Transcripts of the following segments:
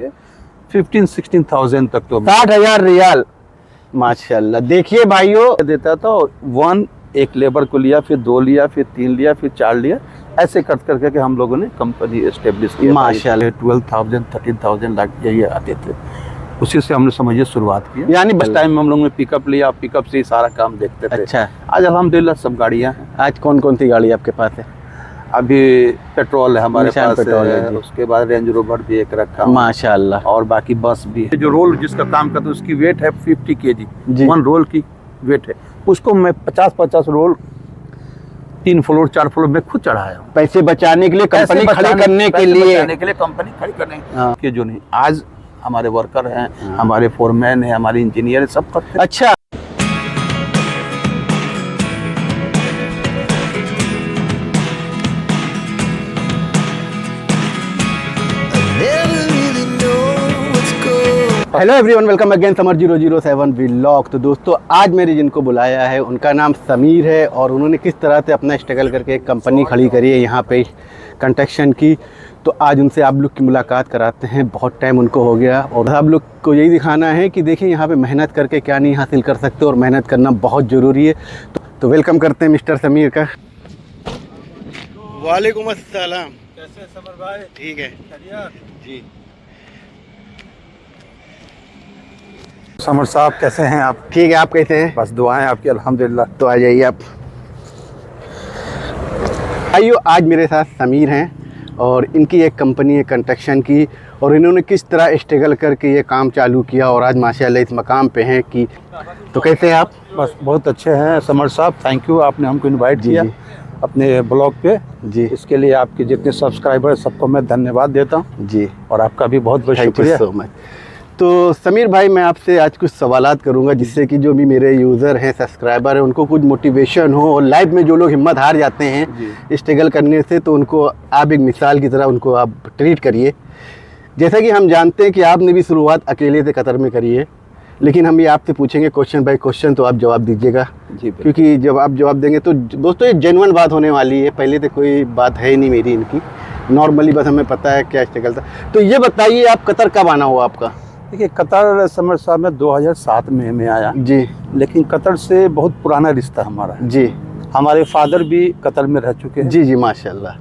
के 15-16,000 तक तो 60,000 रियाल। माशाल्लाह। देखिए भाइयों, देता था। और 1 एक लेबर को लिया, फिर 2 लिया, फिर 3 लिया, फिर 4 लिया, ऐसे कर करके हम लोगों ने कंपनी एस्टेब्लिश की। माशाल्लाह। 12,000 13,000 लाख यही आते थे, उसी से हमने समझिए शुरुआत की। यानी बस टाइम में हम लोगों ने पिकअप लिया, पिकअप से ही सारा काम देखते थे। अच्छा। आज अल्हम्दुलिल्लाह सब गाड़ियाँ हैं। आज कौन कौन सी गाड़ी आपके पास है? अभी पेट्रोल है हमारे निशान पास पेट्रोल है जी। उसके बाद रेंज रोवर भी एक रखा हूं। माशाल्लाह। और बाकी बस भी है। जो रोल जिसका काम करता है उसकी वेट है 50 kg जी। 1 रोल की वेट है। उसको मैं 50-50 रोल 3 फ्लोर 4 फ्लोर में खुद चढ़ाया हूँ। पैसे बचाने के लिए, कंपनी खड़ी करने के लिए कंपनी खड़ी करने हाँ। के जो नहीं, आज हमारे वर्कर हैं, हमारे फोरमैन है, हमारे इंजीनियर सब करते हैं। अच्छा। Hello everyone, welcome again summer 007 vlog. तो दोस्तों, आज मेरे जिनको बुलाया है उनका नाम समीर है और उन्होंने किस तरह से अपना स्ट्रगल करके एक कंपनी खड़ी करी है यहाँ पे कंस्ट्रक्शन की। तो आज उनसे आप लोग की मुलाकात कराते हैं। बहुत टाइम उनको हो गया और आप लोग को यही दिखाना है कि देखिए यहाँ पे मेहनत करके क्या नहीं हासिल कर सकते और मेहनत करना बहुत ज़रूरी है। तो वेलकम करते हैं मिस्टर समीर का। वालेकुम अस्सलाम। कैसे समर भाई? ठीक है जी। समर साहब कैसे हैं आप? ठीक है, आप कैसे हैं? बस दुआएं आपकी अल्हम्दुलिल्लाह। तो आ जाइए आप। आइयो, आज मेरे साथ समीर हैं और इनकी एक कंपनी है कंस्ट्रक्शन की और इन्होंने किस तरह स्ट्रगल करके ये काम चालू किया और आज माशाल्लाह इस मकाम पे हैं कि। तो कैसे हैं आप? बस बहुत अच्छे हैं समर साहब, थैंक यू, आपने हमको इनवाइट किया अपने ब्लॉग पे जी। इसके लिए आपके जितने सब्सक्राइबर सबको मैं धन्यवाद देता हूँ जी। और आपका भी बहुत बहुत थैंक यू शुक्रिया। So much. तो समीर भाई, मैं आपसे आज कुछ सवालात करूंगा जिससे कि जो भी मेरे यूज़र हैं, सब्सक्राइबर हैं, उनको कुछ मोटिवेशन हो और लाइफ में जो लोग हिम्मत हार जाते हैं स्ट्रगल करने से, तो उनको आप एक मिसाल की तरह उनको आप ट्रीट करिए। जैसा कि हम जानते हैं कि आपने भी शुरुआत अकेले से कतर में करी है, लेकिन हम ये आपसे पूछेंगे क्वेश्चन बाय क्वेश्चन, तो आप जवाब दीजिएगा जी। क्योंकि जब आप जवाब देंगे तो दोस्तों ये जेन्युइन बात होने वाली है। पहले तो कोई बात है ही नहीं मेरी इनकी, नॉर्मली बस हमें पता है क्या स्ट्रगल था। तो ये बताइए, आप कतर कब आना हुआ आपका? देखिए, कतर समर साहब में 2007 में आया जी। लेकिन कतर से बहुत पुराना रिश्ता हमारा है। जी। हमारे फादर भी कतर में रह चुके हैं। जी जी माशाल्लाह।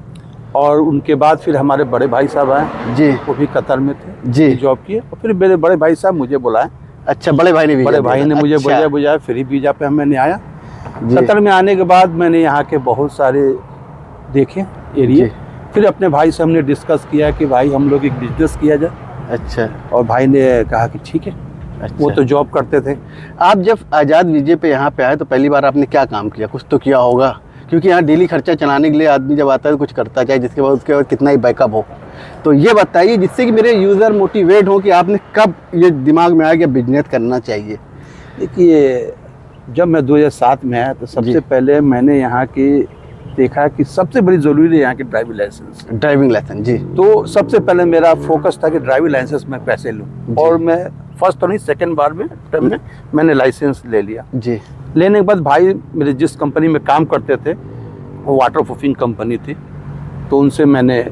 और उनके बाद फिर हमारे बड़े भाई साहब आए जी। वो भी कतर में थे जी। जॉब किए और फिर मेरे बड़े भाई साहब मुझे बुलाए। अच्छा, बड़े भाई ने भी? बड़े भाई ने मुझे अच्छा। बुलाया फ्री वीजा पे मैंने आया। जी। कतर में आने के बाद मैंने यहाँ के बहुत सारे देखे एरिया। फिर अपने भाई से हमने डिस्कस किया कि भाई हम लोग एक बिजनेस किया जाए। अच्छा। और भाई ने कहा कि ठीक है। अच्छा। वो तो जॉब करते थे। आप जब आज़ाद वीजे पे यहाँ पे आए तो पहली बार आपने क्या काम किया? कुछ तो किया होगा, क्योंकि यहाँ डेली खर्चा चलाने के लिए आदमी जब आता है तो कुछ करता चाहे जिसके बाद उसके बाद कितना ही बैकअप हो। तो ये बताइए जिससे कि मेरे यूज़र मोटिवेट हो कि आपने कब ये दिमाग में आया कि बिजनेस करना चाहिए। देखिए, जब मैं 2007 में आया तो सबसे पहले मैंने यहाँ की देखा कि सबसे बड़ी ज़रूरी है यहाँ की ड्राइविंग लाइसेंस। Driving licence? जी। तो सबसे पहले मेरा फोकस था कि ड्राइविंग लाइसेंस मैं कैसे लूँ और मैं फर्स्ट तो नहीं सेकंड बार में मैंने लाइसेंस ले लिया। जी। लेने के बाद भाई मेरे जिस कंपनी में काम करते थे वो वाटर प्रूफिंग कंपनी थी, तो उनसे मैंने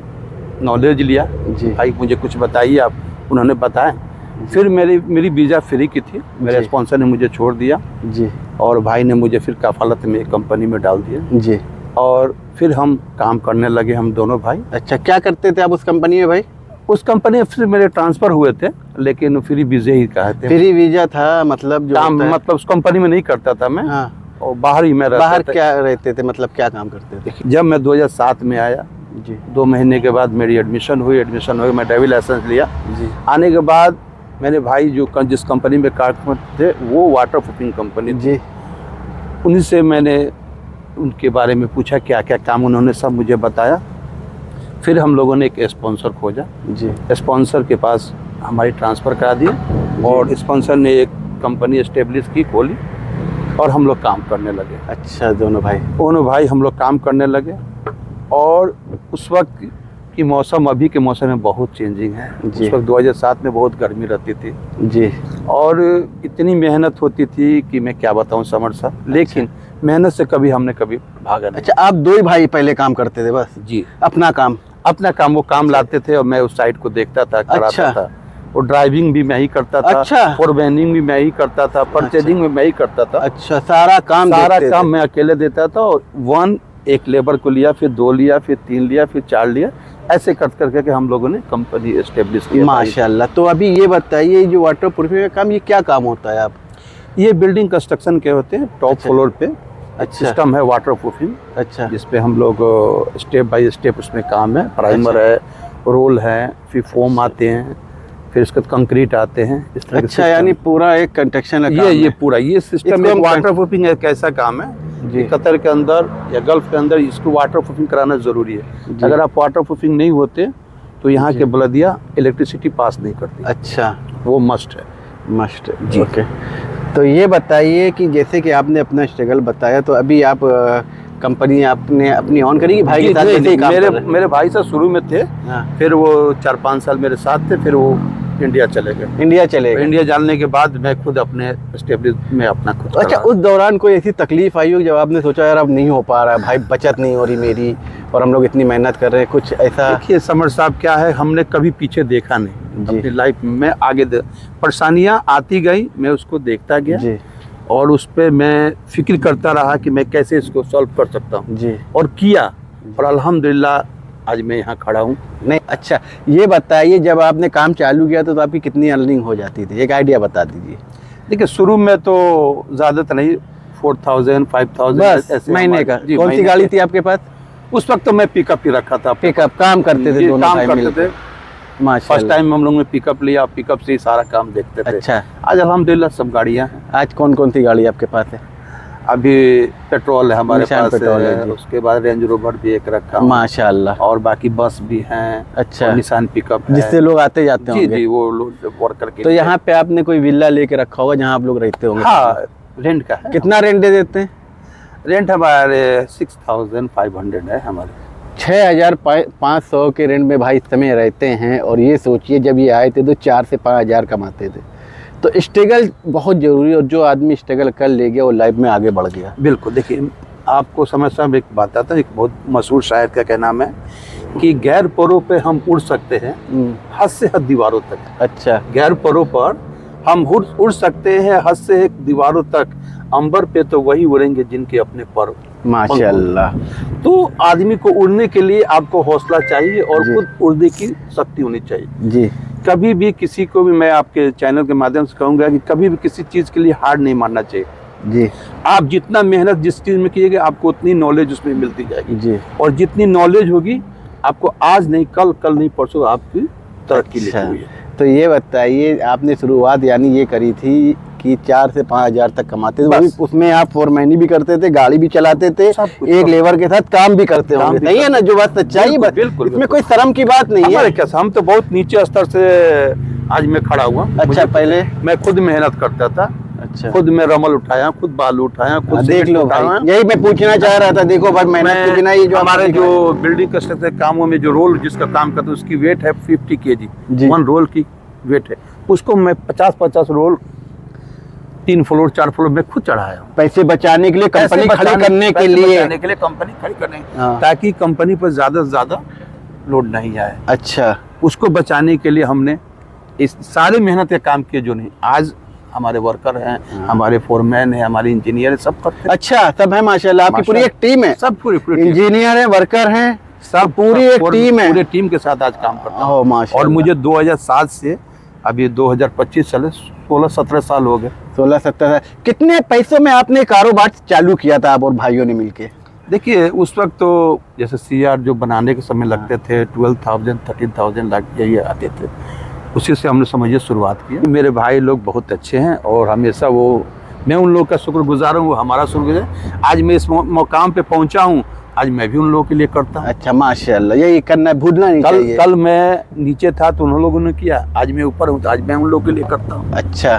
नॉलेज लिया। जी। भाई मुझे कुछ बताइए आप, उन्होंने बताया। फिर मेरी वीज़ा फ्री की थी, मेरे स्पॉन्सर ने मुझे छोड़ दिया। जी। और भाई ने मुझे फिर कफालत में एक कंपनी में डाल दिया। जी। और फिर हम काम करने लगे, हम दोनों भाई। अच्छा, क्या करते थे आप उस कंपनी में भाई? उस कंपनी में फिर मेरे ट्रांसफ़र हुए थे लेकिन फ्री वीज़े ही कहते हैं। फ्री वीजा था मतलब जो काम मतलब उस कंपनी में नहीं करता था मैं। हाँ। और बाहर ही मैं रहता बाहर था। क्या रहते थे, मतलब क्या काम करते थे? जब मैं 2007 में आया जी। 2 महीने के बाद मेरी एडमिशन हुई मैं ड्राइविंग लाइसेंस लिया। जी। आने के बाद मेरे भाई जो जिस कंपनी में काम करते थे वो वाटर प्रूफिंग कंपनी थी। जी। उन्हीं से मैंने उनके बारे में पूछा क्या क्या काम, उन्होंने सब मुझे बताया। फिर हम लोगों ने एक स्पॉन्सर खोजा। जी। स्पॉन्सर के पास हमारी ट्रांसफ़र करा दिए और स्पॉन्सर ने एक कंपनी एस्टेब्लिश की, खोली और हम लोग काम करने लगे। अच्छा, दोनों भाई हम लोग काम करने लगे। और उस वक्त की मौसम अभी के मौसम में बहुत चेंजिंग है। उस वक्त 2007 में बहुत गर्मी रहती थी जी। और इतनी मेहनत होती थी कि मैं क्या बताऊं समर साहब, लेकिन मेहनत से कभी भागा नहीं। अच्छा, आप 2 ही भाई पहले काम करते थे बस? जी। अपना काम वो काम लाते थे और मैं उस साइट को देखता था, कराता था। और ड्राइविंग भी मैं ही करता था। अच्छा। फॉरमैनिंग भी मैं ही करता था, परचेजिंग में मैं ही करता था। अच्छा, सारा काम सारा देखते काम थे। मैं अकेले देता था। और एक लेबर को लिया, फिर 2 लिया, फिर 3 लिया, फिर 4 लिया, ऐसे कर करके हम लोगों ने कंपनी एस्टेब्लिश किया। माशाल्लाह। तो अभी ये बताइए, जो वाटर प्रूफिंग का काम, ये क्या काम होता है? आप ये बिल्डिंग कंस्ट्रक्शन के होते हैं। टॉप अच्छा। फ्लोर पे अच्छा। सिस्टम है वाटर प्रूफिंग, अच्छा। जिसपे हम लोग स्टेप बाय स्टेप उसमें काम है। प्राइमर अच्छा। है, रोल है, फिर फोम आते हैं, फिर उसके बाद कंक्रीट आते हैं। इस तरह के अच्छा, system। यानी पूरा एक कंस्ट्रक्शन का काम ये है। पूरा ये सिस्टम इसको एक हम वाटर प्रूफिंग एक ऐसा काम है जी। कि कतर के अंदर या गल्फ के अंदर इसको वाटर प्रूफिंग कराना जरूरी है। जी। अगर आप वाटर प्रूफिंग नहीं होते तो यहाँ जी। के बलदिया इलेक्ट्रिसिटी पास नहीं करती। अच्छा, वो मस्ट है। मस्ट जी। ओके। तो ये बताइए कि जैसे कि आपने अपना स्ट्रगल बताया, तो अभी आप कंपनी आपने अपनी ऑन करी कि भाई के साथ नहीं, कैसे ही काम मेरे कर रहे हैं? मेरे भाई साहब शुरू में थे, हाँ। फिर वो 4-5 साल मेरे साथ थे, फिर वो इंडिया चले गए। इंडिया चले गए। इंडिया जाने के बाद मैं खुद अपने स्टेब्लिश में अपना खुद अच्छा, करा। उस दौरान कोई ऐसी तकलीफ आई हो जब आपने सोचा यार अब नहीं हो पा रहा है, भाई बचत नहीं हो रही मेरी, और हम लोग इतनी मेहनत कर रहे हैं, कुछ ऐसा? देखिए समर साहब, क्या है, हमने कभी पीछे देखा नहीं जी। अपनी लाइफ में। मैं आगे परेशानियां आती गई, मैं उसको देखता गया जी। और उस पर मैं फिक्र करता रहा कि मैं कैसे इसको सॉल्व कर सकता हूँ, जी। और किया। और अल्हम्दुलिल्लाह आज मैं यहाँ खड़ा हूँ। नहीं, अच्छा ये बताइए, जब आपने काम चालू किया तो आपकी कितनी अर्निंग हो जाती थी? एक आइडिया बता दीजिए। देखिए शुरू में तो ज़्यादा तो नहीं, 4000 5000 बस ऐसे महीने हमारे- का। जी, कौन सी महीने गाड़ी के। थी आपके पास? उस वक्त तो मैं पिकअप ही रखा था। पिकअप काम करते थे ये दोनों काम भाई करते मिलकर? थे। फर्स्ट माशाल्लाह। टाइम हम लोग ने पिकअप लिया, पिकअप से ही सारा काम देखते थे। अच्छा, आज अल्हम्दुलिल्लाह सब गाड़ियाँ हैं। आज कौन कौन सी गाड़ी आपके पास है? अभी पेट्रोल है हमारे निशान पास पेट्रोल है, जी। उसके बाद रेंज रोवर भी एक रखा हूँ। माशाल्लाह। और बाकी बस भी हैं। अच्छा। और निशान पिकअप है। जिससे लोग आते जाते जी होंगे। जी, वो लोग वर्कर के तो लिए। यहाँ पे आपने कोई विला लेके रखा होगा जहाँ आप लोग रहते होंगे? हाँ, रेंट का है। कितना रेंट दे देते हैं? रेंट हमारे 6500 है हमारे। 6500 के रेंट में भाई इस समय रहते हैं। और ये सोचिए, जब ये आए थे तो 4 से 5 हज़ार कमाते थे। तो स्ट्रगल बहुत ज़रूरी है, और जो आदमी स्ट्रगल कर ले गया वो लाइफ में आगे बढ़ गया। बिल्कुल। देखिए आपको समझ साहब एक बात आता है, एक बहुत मशहूर शायर का क्या नाम है कि गैर परों पे हम उड़ सकते हैं, हद से हद दीवारों तक। अच्छा। गैर परों पर हम उड़ सकते हैं हद से हद दीवारों तक, अंबर पे तो वही उड़ेंगे जिनके अपने पर। माशाल्लाह। तो आदमी को उड़ने के लिए आपको हौसला चाहिए और जी। खुद उड़ने की शक्ति होनी चाहिए। जी। कभी भी किसी को भी मैं आपके चैनल के माध्यम से कहूँगा कि कभी भी किसी चीज़ के लिए हार नहीं मानना चाहिए। जी। आप जितना मेहनत जिस चीज़ में कीजिएगा आपको उतनी नॉलेज उसमें मिलती जाएगी। जी। और जितनी नॉलेज होगी आपको आज नहीं कल नहीं परसों आपकी तरक्की लिखी हुई है। तो ये बताइए, आपने शुरुआत यानी ये करी थी कि 4 से 5 हज़ार तक कमाते थे, वो भी बस। उसमें आप फोरमैनी भी करते थे, गाड़ी भी चलाते थे, सब कुछ, एक सब। लेबर के साथ काम भी करते काम होंगे, भी सही है ना? जो बात सच्चाई है, बिल्कुल, बिल्कुल, इसमें बिल्कुल। कोई शर्म की बात नहीं हमारे है। क्या, हम तो बहुत नीचे स्तर से आज मैं खड़ा हुआ। अच्छा, पहले मैं खुद मेहनत करता था। अच्छा, खुद मैं रमल उठाया, खुद बालू उठाया, खुद देख सीमेंट लो उठाया। भाई, यही मैं पूछना चाह रहा था। देखो भाई, मेहनत के बिना ये जो हमारे आपने जो बिल्डिंग कंस्ट्रक्शन कामों में जो रोल जिसका काम करता है उसकी वेट है 50 kg। जी। 1 रोल की वेट है, उसको मैं 50-50 रोल 3 फ्लोर 4 फ्लोर में खुद चढ़ाया हूँ। पैसे बचाने के लिए, कंपनी खड़ी करने के लिए, कंपनी खड़ी करने, हाँ। ताकि कंपनी पर ज्यादा से ज्यादा लोड नहीं आए। अच्छा, उसको बचाने के लिए हमने इस सारे मेहनत के काम किए जो नहीं। आज हमारे वर्कर हैं, हमारे फोरमैन हैं, हमारे इंजीनियर हैं, सब करते हैं। अच्छा, सब है माशाल्लाह। आपकी पूरी एक टीम है, सब पूरी टीम। इंजीनियर है, वर्कर हैं, सब पूरी एक टीम है। पूरे टीम के साथ आज काम करता हूँ। ओह माशाल्लाह। और मुझे 2007 से अभी 2025 चले 16-17 साल हो गए। 16-17। कितने पैसों में आपने कारोबार चालू किया था आप और भाइयों ने मिलके? देखिए उस वक्त तो जैसे CR जो बनाने के समय लगते थे 12,000 13,000 लाख यही आते थे, उसी से हमने समझिए शुरुआत की। मेरे भाई लोग बहुत अच्छे हैं और हमेशा मैं उन लोगों का शुक्रगुजार हूँ, वो हमारा शुक्रगुजार। आज मैं इस मुकाम पे पहुँचा हूँ, आज मैं भी उन लोगों के लिए करता हूँ। अच्छा माशाल्लाह, यही करना, भूलना नहीं चाहिए। कल मैं नीचे था तो उन लोगों ने किया, आज मैं ऊपर हूँ तो आज मैं उन लोगों के लिए करता हूँ। अच्छा,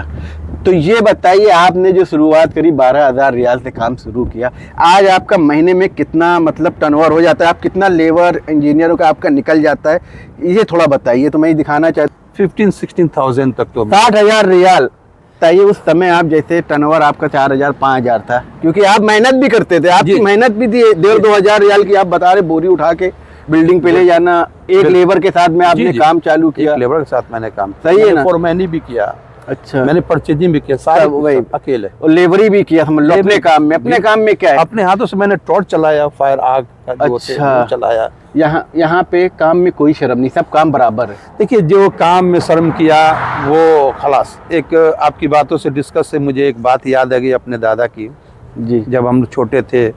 तो ये बताइए, आपने जो शुरुआत करी 12,000 रियाल से काम शुरू किया, आज आपका महीने में कितना मतलब टर्नओवर हो जाता है? आप कितना लेबर इंजीनियरों का आपका निकल जाता है, ये थोड़ा बताइए। तो मैं ये दिखाना चाहता 15-16,000 तक तो 60,000 रियाल। बताइए उस समय आप जैसे टर्नओवर आपका 4,000 5,000 था, क्योंकि आप मेहनत भी करते थे, आपकी जी। मेहनत भी थी। 1,500-2,000 रियाल की आप बता रहे, बोरी उठा के बिल्डिंग पे ले जाना, एक लेबर के साथ में आपने जी। काम चालू किया। एक लेबर के साथ मैंने काम सही है मैंने ना? फोरमैनी भी किया, अच्छा, मैंने परचेजिंग भी किया, सारे सब वही। अकेले और लेबरी भी किया, समझ लो अपने लेबरी। काम में। अपने काम में क्या है? अपने हाथों से मैंने टॉर्च चलाया, फायर आग का जो होते हैं, अच्छा। वो चलाया। यहाँ पे काम में कोई शर्म नहीं, सब काम बराबर है। देखिए, जो काम में शर्म किया वो खलास। एक आपकी बातों से डिस्कस से मुझे एक बात याद आ गई अपने दादा की। जी जब हम छोटे थे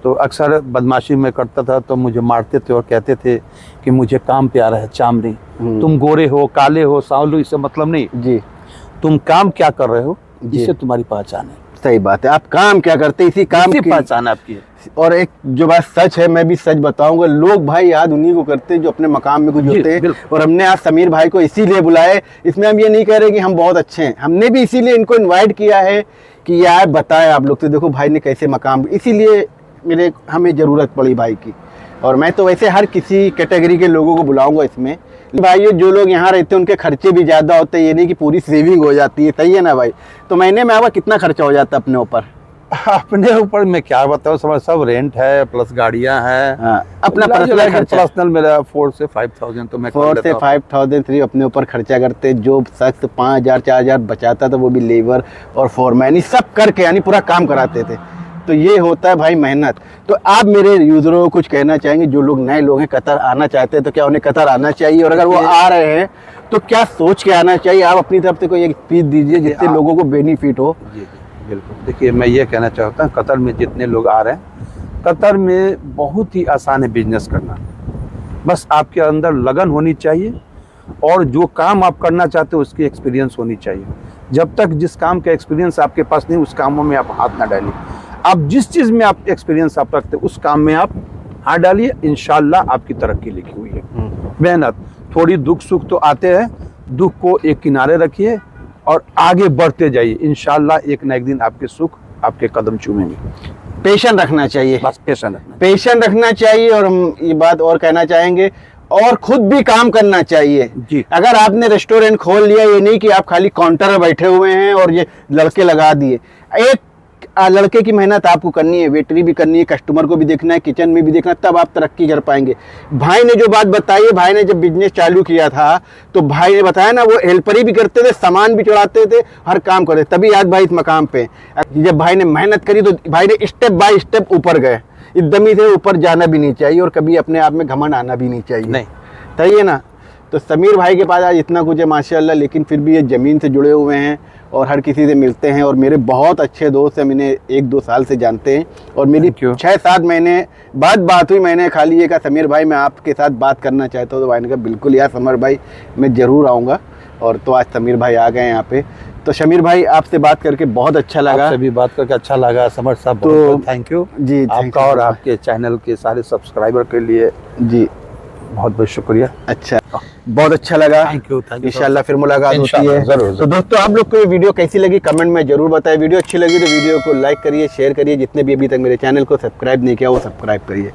तो अक्सर बदमाशी में करता था तो मुझे मारते थे और कहते थे कि मुझे काम प्यारा है, चामड़ी। तुम गोरे हो, काले हो, सांवलो, इससे मतलब नहीं, जी, तुम काम क्या कर रहे हो, जी। इससे तुम्हारी पहचान है। सही बात है। आप काम क्या करते हैं, इसी काम इससे की पहचान आपकी है। और एक जो बात सच है, मैं भी सच बताऊंगा, लोग भाई याद उन्हीं को करते हैं जो अपने मकाम में कुछ जी, होते हैं। बिल्कुल। और हमने आज समीर भाई को इसीलिए बुलाए, इसमें हम ये नहीं कह रहे कि हम बहुत अच्छे हैं, हमने भी इसीलिए इनको इनवाइट किया है कि यार बताएं आप लोग। तो देखो भाई ने कैसे मकाम, इसीलिए हमें ज़रूरत पड़ी भाई की। और मैं तो वैसे हर किसी कैटेगरी के लोगों को बुलाऊंगा इसमें। भाई ये जो लोग यहाँ रहते हैं उनके खर्चे भी ज़्यादा होते हैं, ये नहीं कि पूरी सेविंग हो जाती है। सही है ना भाई? तो महीने में आपका कितना खर्चा हो जाता है अपने ऊपर? अपने ऊपर मैं क्या बताऊँ, समझ, सब रेंट है प्लस गाड़ियाँ हैं। हाँ, अपना मिला जुला पर्सनल के खर्चा पर्सनल मेरा 4 से 5,000 तो मैं कर 4 लेता से हूँ। 5,000 सिर्फ अपने ऊपर खर्चा करते। जो शख्स 5,000 4,000 बचाता था वो भी लेबर और फोरमैन सब करके यानी पूरा काम कराते थे। तो ये होता है भाई मेहनत। तो आप मेरे यूजरों को कुछ कहना चाहेंगे, जो लोग नए लोग हैं, कतर आना चाहते हैं, तो क्या उन्हें कतर आना चाहिए? और अगर वो आ रहे हैं तो क्या सोच के आना चाहिए? आप अपनी तरफ से कोई एक स्पीच दीजिए जिससे लोगों को बेनिफिट हो। जी जी बिल्कुल। देखिए, मैं ये कहना चाहता हूँ, कतर में जितने लोग आ रहे हैं, कतर में बहुत ही आसान है बिजनेस करना। बस आपके अंदर लगन होनी चाहिए और जो काम आप करना चाहते हो उसकी एक्सपीरियंस होनी चाहिए। जब तक जिस काम का एक्सपीरियंस आपके पास नहीं, उस कामों में आप हाथ ना डालिए। आप जिस चीज़ में आप एक्सपीरियंस आप रखते उस काम में आप हाथ डालिए, इंशाल्लाह आपकी तरक्की लिखी हुई है। मेहनत, थोड़ी दुख सुख तो आते हैं, दुख को एक किनारे रखिए और आगे बढ़ते जाइए। इंशाल्लाह एक ना एक दिन आपके सुख आपके कदम चूमेंगे। पेशेंस रखना चाहिए, बस पेशेंस रखना। पेशेंस रखना चाहिए। और हम ये बात और कहना चाहेंगे, और खुद भी काम करना चाहिए जी। अगर आपने रेस्टोरेंट खोल लिया, ये नहीं कि आप खाली काउंटर में बैठे हुए हैं और ये लड़के लगा दिए। एक लड़के की मेहनत आपको करनी है, वेटरी भी करनी है, कस्टमर को भी देखना है, किचन में भी देखना है, तब आप तरक्की कर पाएंगे। भाई ने जो बात बताई है, भाई ने जब बिजनेस चालू किया था तो भाई ने बताया ना, वो हेल्परी भी करते थे, सामान भी चढ़ाते थे, हर काम करते, तभी आज भाई इस मकाम पे। जब भाई ने मेहनत करी तो भाई ने स्टेप बाय स्टेप ऊपर गए। एकदम ही से ऊपर जाना भी नहीं चाहिए और कभी अपने आप में घमंड आना भी नहीं चाहिए। नहीं, सही है ना? तो समीर भाई के पास आज इतना कुछ है माशाल्लाह, लेकिन फिर भी ये ज़मीन से जुड़े हुए हैं और हर किसी से मिलते हैं। और मेरे बहुत अच्छे दोस्त हैं, मैंने 1-2 साल से जानते हैं। और मेरी Thank you. 6-7 महीने बाद बात हुई, मैंने खाली ये कहा समीर भाई मैं आपके साथ बात करना चाहता हूँ। तो भाई ने कहा बिल्कुल यार समर भाई, मैं ज़रूर आऊँगा। और तो आज समीर भाई आ गए यहाँ पे। तो समीर भाई आपसे बात करके बहुत अच्छा लगा। आपसे भी बात करके अच्छा लगा समर साहब, तो बहुत थैंक यू जी, आपका और आपके चैनल के सारे सब्सक्राइबर के लिए जी बहुत बहुत शुक्रिया। अच्छा, बहुत अच्छा लगा। थैंक यू इंशाल्लाह फिर मुलाकात होती इंशाल्लाह, है। जरूर। तो दोस्तों आप लोग को ये वीडियो कैसी लगी कमेंट में जरूर बताएं। वीडियो अच्छी लगी तो वीडियो को लाइक करिए, शेयर करिए। जितने भी अभी तक मेरे चैनल को सब्सक्राइब नहीं किया वो सब्सक्राइब करिए।